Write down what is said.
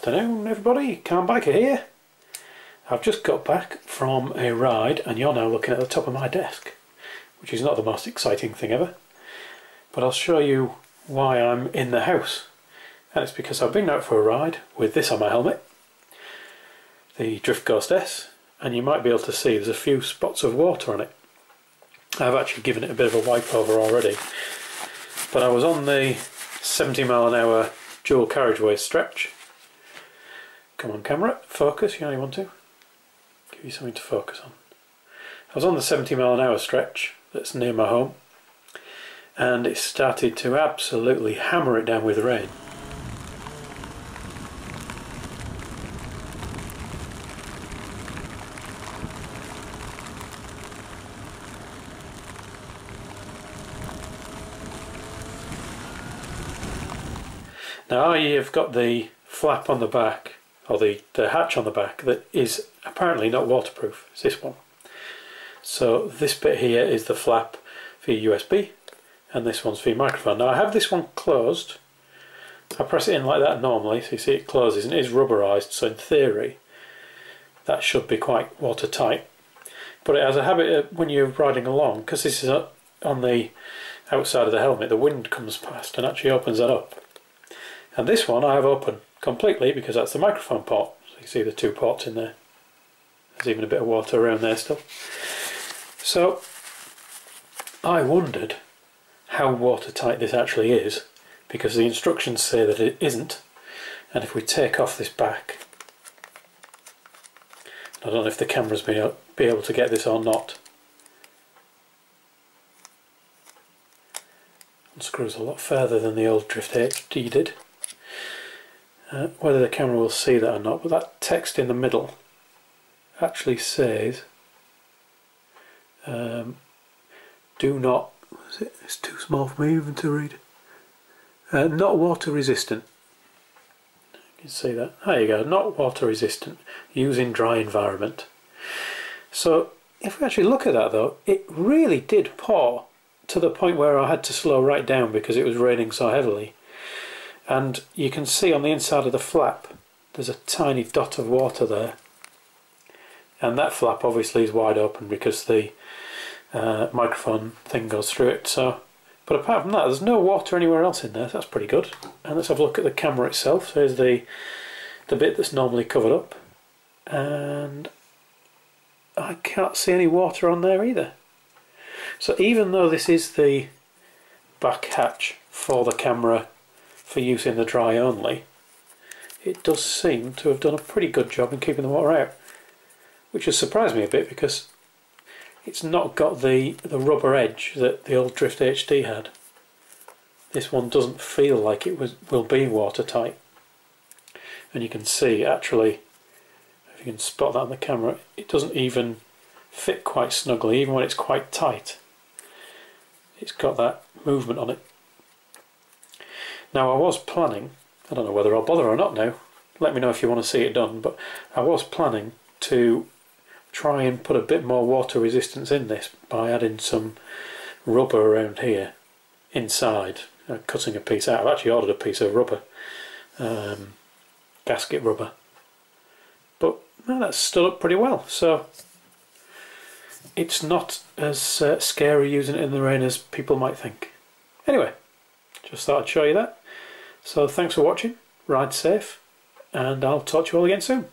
afternoon everybody, Calm Biker here. I've just got back from a ride and you're now looking at the top of my desk, which is not the most exciting thing ever, but I'll show you why I'm in the house. And it's because I've been out for a ride with this on my helmet, the Drift Ghost S, and you might be able to see there's a few spots of water on it. I've actually given it a bit of a wipe over already, but I was on the 70-mile-an-hour dual carriageway stretch. Come on camera, focus, you only want to. Give you something to focus on. I was on the 70-mile-an-hour stretch that's near my home, and it started to absolutely hammer it down with rain. Now I have got the flap on the back, or the hatch on the back, that is apparently not waterproof. It's this one. So this bit here is the flap for your USB, and this one's for your microphone. Now I have this one closed. I press it in like that normally, so you see it closes, and it is rubberized, so in theory that should be quite watertight. But it has a habit when you're riding along, because this is on the outside of the helmet, the wind comes past and actually opens that up. And this one I have open completely because that's the microphone port. So you see the two ports in there. There's even a bit of water around there still. So I wondered how watertight this actually is, because the instructions say that it isn't. And if we take off this back, I don't know if the camera's be able to get this or not. Unscrews a lot further than the old Drift HD did. Whether the camera will see that or not, but that text in the middle actually says do not, what is it? It's too small for me even to read. Not water resistant. You can see that. There you go, not water resistant, use in dry environment. So if we actually look at that though, it really did pour to the point where I had to slow right down because it was raining so heavily. And you can see on the inside of the flap there's a tiny dot of water there, and that flap obviously is wide open because the microphone thing goes through it. So, but apart from that, there's no water anywhere else in there. That's pretty good. And let's have a look at the camera itself. So here's the bit that's normally covered up, and I can't see any water on there either. So even though this is the back hatch for the camera for use in the dry only, it does seem to have done a pretty good job in keeping the water out, which has surprised me a bit because it's not got the rubber edge that the old Drift HD had. This one doesn't feel like it will be watertight, and you can see actually, if you can spot that on the camera, it doesn't even fit quite snugly even when it's quite tight. It's got that movement on it. Now I was planning, I don't know whether I'll bother or not now, let me know if you want to see it done, but I was planning to try and put a bit more water resistance in this by adding some rubber around here inside, cutting a piece out. I've actually ordered a piece of rubber, gasket rubber, but well, that's stood up pretty well, so it's not as scary using it in the rain as people might think. Anyway, just thought I'd show you that. So thanks for watching, ride safe, and I'll talk to you all again soon.